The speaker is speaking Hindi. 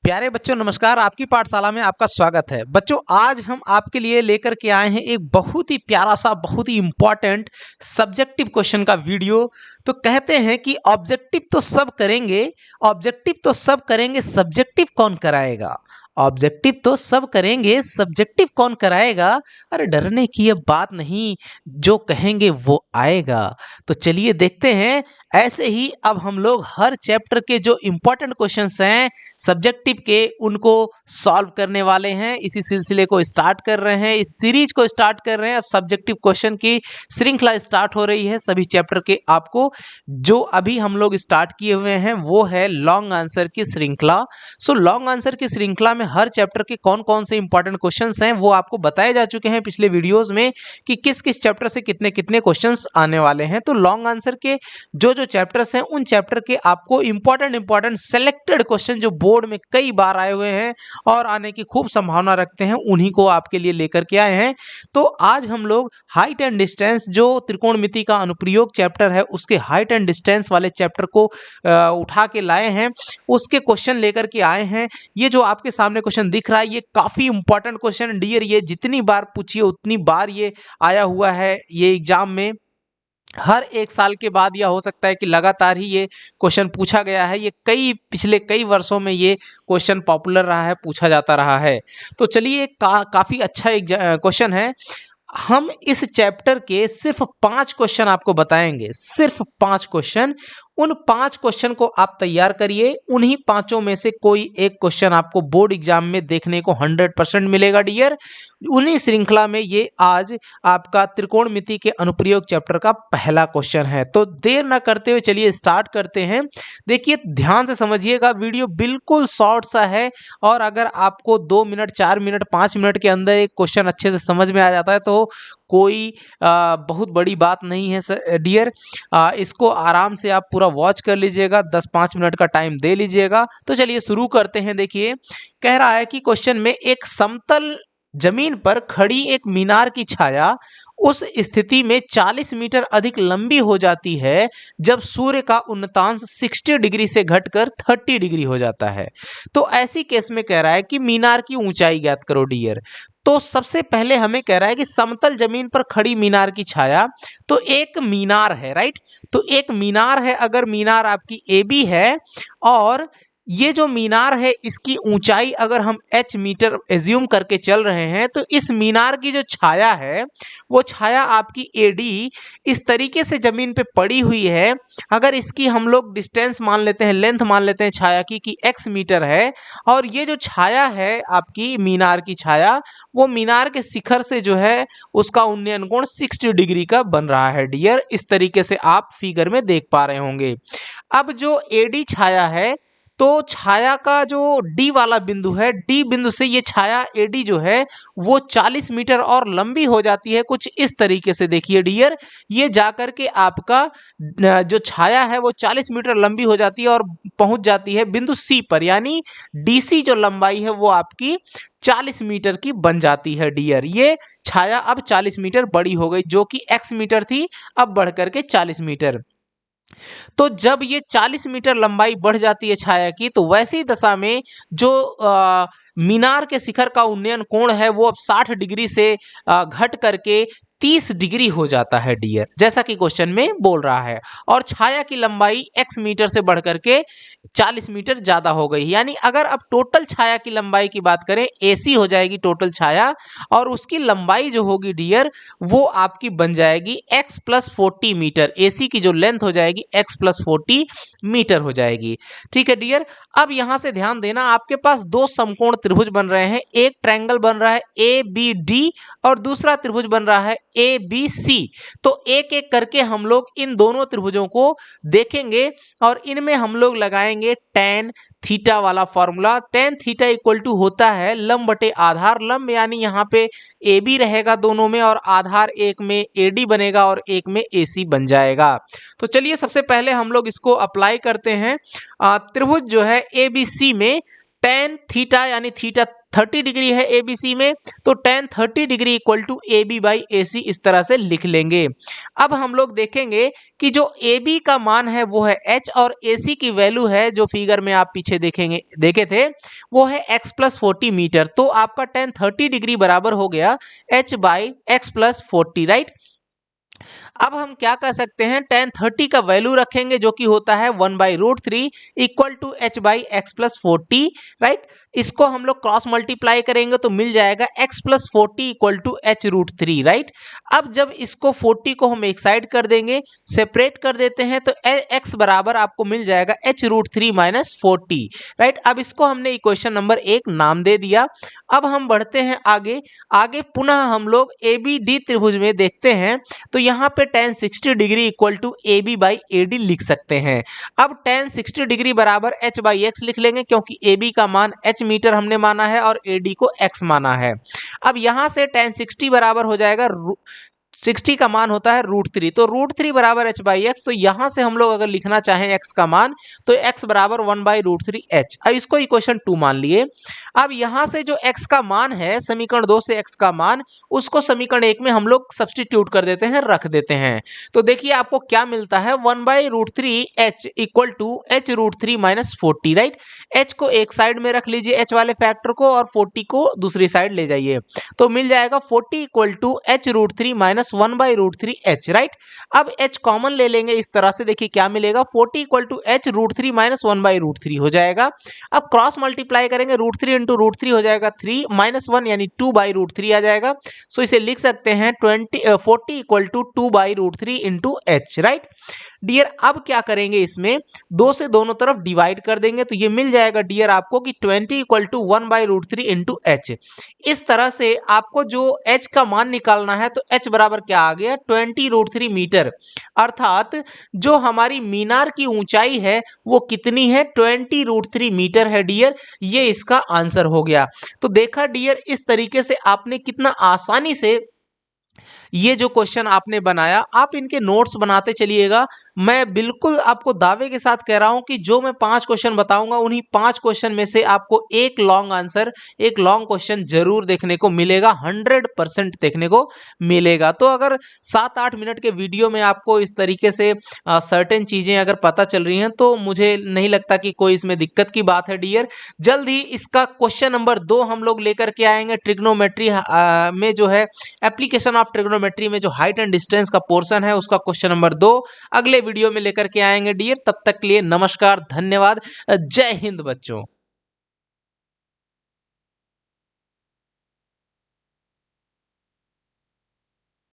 प्यारे बच्चों नमस्कार। आपकी पाठशाला में आपका स्वागत है। बच्चों आज हम आपके लिए लेकर के आए हैं एक बहुत ही प्यारा सा बहुत ही इम्पॉर्टेंट सब्जेक्टिव क्वेश्चन का वीडियो। तो कहते हैं कि ऑब्जेक्टिव तो सब करेंगे, सब्जेक्टिव कौन कराएगा। ऑब्जेक्टिव तो सब करेंगे, सब्जेक्टिव कौन कराएगा। अरे डरने की ये बात नहीं, जो कहेंगे वो आएगा। तो चलिए देखते हैं। ऐसे ही अब हम लोग हर चैप्टर के जो इम्पोर्टेंट क्वेश्चंस हैं सब्जेक्टिव के उनको सॉल्व करने वाले हैं। इसी सिलसिले को स्टार्ट कर रहे हैं, इस सीरीज को स्टार्ट कर रहे हैं। अब सब्जेक्टिव क्वेश्चन की श्रृंखला स्टार्ट हो रही है सभी चैप्टर के। आपको जो अभी हम लोग स्टार्ट किए हुए हैं वो है लॉन्ग आंसर की श्रृंखला। सो लॉन्ग आंसर की श्रृंखला में हर चैप्टर के कौन कौन से इंपॉर्टेंट क्वेश्चंस हैं वो आपको बताए जा चुके हैं पिछले वीडियोस में कि किस किस चैप्टर से कितने कितने क्वेश्चंस आने वाले हैं। तो लॉन्ग आंसर के जो जो चैप्टर्स हैं उन चैप्टर के आपको इंपॉर्टेंट सेलेक्टेड क्वेश्चन जो बोर्ड में कई बार आए हुए हैं और आने की खूब संभावना रखते हैं उन्हीं को आपके लिए लेकर के आए हैं। तो आज हम लोग हाइट एंड डिस्टेंस जो त्रिकोणमिति का अनुप्रयोग चैप्टर है उसके हाइट एंड डिस्टेंस वाले चैप्टर को उठा के लाए हैं, उसके क्वेश्चन लेकर के आए हैं। ये जो आपके सामने क्वेश्चन दिख रहा है ये काफी इंपॉर्टेंट क्वेश्चन डियर, ये जितनी बार पूछिए उतनी बार ये आया हुआ है। ये एग्जाम में हर एक साल के बाद या हो सकता है कि लगातार ही ये क्वेश्चन पूछा गया है। ये पिछले कई वर्षों में ये क्वेश्चन पॉपुलर रहा है, पूछा जाता रहा है। तो चलिए काफ़ी अच्छा एक क्वेश्चन है। हम इस चैप्टर के सिर्फ 5 क्वेश्चन आपको बताएंगे, सिर्फ 5 क्वेश्चन। उन 5 क्वेश्चन को आप तैयार करिए, उन्हीं पांचों में से कोई एक क्वेश्चन आपको बोर्ड एग्जाम में देखने को 100% मिलेगा डियर। उन्हीं श्रृंखला में ये आज आपका त्रिकोणमिति के अनुप्रयोग चैप्टर का पहला क्वेश्चन है। तो देर ना करते हुए चलिए स्टार्ट करते हैं। देखिए ध्यान से समझिएगा, वीडियो बिल्कुल शॉर्ट सा है और अगर आपको 2 मिनट 4 मिनट 5 मिनट के अंदर एक क्वेश्चन अच्छे से समझ में आ जाता है तो कोई बहुत बड़ी बात नहीं है डियर। इसको आराम से आप पूरा वॉच कर लीजिएगा, 10-5 मिनट का टाइम दे लीजिएगा। तो चलिए शुरू करते हैं। देखिए कह रहा है कि क्वेश्चन में एक समतल जमीन पर खड़ी एक मीनार की छाया उस स्थिति में 40 मीटर अधिक लंबी हो जाती है जब सूर्य का उन्नतांश 60 डिग्री से घटकर 30 डिग्री हो जाता है। तो ऐसी केस में कह रहा है कि मीनार की ऊंचाई ज्ञात करो डियर। तो सबसे पहले हमें कह रहा है कि समतल जमीन पर खड़ी मीनार की छाया, तो एक मीनार है राइट। तो एक मीनार है, अगर मीनार आपकी AB है और ये जो मीनार है इसकी ऊंचाई अगर हम h मीटर एज्यूम करके चल रहे हैं तो इस मीनार की जो छाया है वो छाया आपकी AD इस तरीके से जमीन पे पड़ी हुई है। अगर इसकी हम लोग डिस्टेंस मान लेते हैं, लेंथ मान लेते हैं छाया की कि x मीटर है और ये जो छाया है आपकी मीनार की छाया वो मीनार के शिखर से जो है उसका उन्नयन कोण 60 डिग्री का बन रहा है डियर। इस तरीके से आप फिगर में देख पा रहे होंगे। अब जो AD छाया है तो छाया का जो D वाला बिंदु है, D बिंदु से ये छाया AD जो है वो 40 मीटर और लंबी हो जाती है कुछ इस तरीके से। देखिए डियर, ये जाकर के आपका जो छाया है वो 40 मीटर लंबी हो जाती है और पहुंच जाती है बिंदु C पर, यानी DC जो लंबाई है वो आपकी 40 मीटर की बन जाती है डियर। ये छाया अब 40 मीटर बड़ी हो गई, जो कि x मीटर थी अब बढ़ करके 40 मीटर। तो जब ये 40 मीटर लंबाई बढ़ जाती है छाया की तो वैसी दशा में जो मीनार के शिखर का उन्नयन कोण है वो अब 60 डिग्री से घट करके 30 डिग्री हो जाता है डियर, जैसा कि क्वेश्चन में बोल रहा है। और छाया की लंबाई x मीटर से बढ़ करके 40 मीटर ज्यादा हो गई। यानी अगर अब टोटल छाया की लंबाई की बात करें, AC हो जाएगी टोटल छाया और उसकी लंबाई जो होगी डियर वो आपकी बन जाएगी x + 40 मीटर। AC की जो लेंथ हो जाएगी x + 40 मीटर हो जाएगी। ठीक है डियर। अब यहां से ध्यान देना, आपके पास 2 समकोण त्रिभुज बन रहे हैं, एक ट्रायंगल बन रहा है ABD और दूसरा त्रिभुज बन रहा है ABC। तो एक एक करके हम लोग इन दोनों त्रिभुजों को देखेंगे और इनमें हम लोग लगाएंगे tan थीटा वाला formula. tan theta equal to होता है लंब बटे आधार। लंब यानी यहाँ पे AB रहेगा दोनों में और आधार एक में AD बनेगा और एक में AC बन जाएगा। तो चलिए सबसे पहले हम लोग इसको अप्लाई करते हैं। त्रिभुज जो है ABC में tan थीटा यानी थीटा 30 डिग्री है ABC में, तो tan 30 degree equal to AB by AC इस तरह से लिख लेंगे। अब हम लोग देखेंगे कि जो AB का मान है वो है h और AC की वैल्यू है जो फिगर में आप पीछे देखे थे वो है x प्लस 40 मीटर। तो आपका tan 30 डिग्री बराबर हो गया h by x plus 40, right. अब हम क्या कर सकते हैं, tan 30 का वैल्यू रखेंगे जो कि होता है 1/√3 equal to h by x plus 40, right. इसको हम लोग क्रॉस मल्टीप्लाई करेंगे तो मिल जाएगा x plus 40 equal to h√3, right. अब जब इसको 40 को हम एक साइड कर देंगे, सेपरेट कर देते हैं, तो x बराबर आपको मिल जाएगा h√3 माइनस 40, राइट। अब इसको हमने इक्वेशन नंबर 1 नाम दे दिया। अब हम बढ़ते हैं आगे। आगे पुनः हम लोग ABD त्रिभुज में देखते हैं, तो यहाँ पे tan 60 degree equal to AB by AD लिख सकते हैं। अब tan 60 डिग्री बराबर h बाई एक्स लिख लेंगे क्योंकि AB का मान h मीटर हमने माना है और AD को x माना है। अब यहाँ से tan 60 बराबर हो जाएगा 60 का मान होता है √3, तो √3 बराबर h बाई एक्स। तो यहाँ से हम लोग अगर लिखना चाहें x का मान तो x बराबर 1/√3h। अब इसको इक्वेशन 2 मान लिए। अब यहाँ से जो x का मान है समीकरण 2 से x का मान, उसको समीकरण 1 में हम लोग सब्स्टिट्यूट कर देते हैं, रख देते हैं। तो देखिए आपको क्या मिलता है, 1/√3h equal to h√3 minus 40, right. h को एक साइड में रख लीजिए, h वाले फैक्टर को, और 40 को दूसरी साइड ले जाइए, तो मिल जाएगा 40 equal to h√3 minus 1/√3h, right. अब h कॉमन ले लेंगे इस तरह से, देखिए क्या मिलेगा, 40 इक्वल टू h√3 माइनस 1/√3 हो जाएगा। अब क्रॉस मल्टीप्लाई करेंगे, √3 इंटू √3 हो जाएगा 3 माइनस 1 यानी 2/√3 आ जाएगा। सो इसे लिख सकते हैं 40 equal to 2/√3 into h, right. Dear अब क्या करेंगे, इसमें 2 से दोनों तरफ डिवाइड कर देंगे, तो ये मिल जाएगा डियर आपको कि 20 इक्वल टू 1/√3 इंटू h। इस तरह से आपको जो h का मान निकालना है, तो h बराबर क्या आ गया, 20√3 मीटर। अर्थात जो हमारी मीनार की ऊंचाई है वो कितनी है, 20√3 मीटर है डियर। ये इसका आंसर हो गया। तो देखा डियर, इस तरीके से आपने कितना आसानी से ये जो क्वेश्चन आपने बनाया, आप इनके नोट्स बनाते चलिएगा। मैं बिल्कुल आपको दावे के साथ कह रहा हूं कि जो मैं 5 क्वेश्चन बताऊंगा, उन्हीं 5 क्वेश्चन में से आपको एक लॉन्ग आंसर, एक लॉन्ग क्वेश्चन जरूर देखने को मिलेगा, 100% देखने को मिलेगा। तो अगर 7-8 मिनट के वीडियो में आपको इस तरीके से सर्टेन चीजें अगर पता चल रही हैं, तो मुझे नहीं लगता कि कोई इसमें दिक्कत की बात है डियर। जल्द ही इसका क्वेश्चन नंबर 2 हम लोग लेकर के आएंगे। ट्रिग्नोमेट्री में जो है एप्लीकेशन ऑफ ट्रिग्नोमेट्री में जो हाइट एंड डिस्टेंस का पोर्शन है, उसका क्वेश्चन नंबर 2 अगले वीडियो में लेकर के आएंगे डियर। तब तक के लिए नमस्कार, धन्यवाद, जय हिंद बच्चों।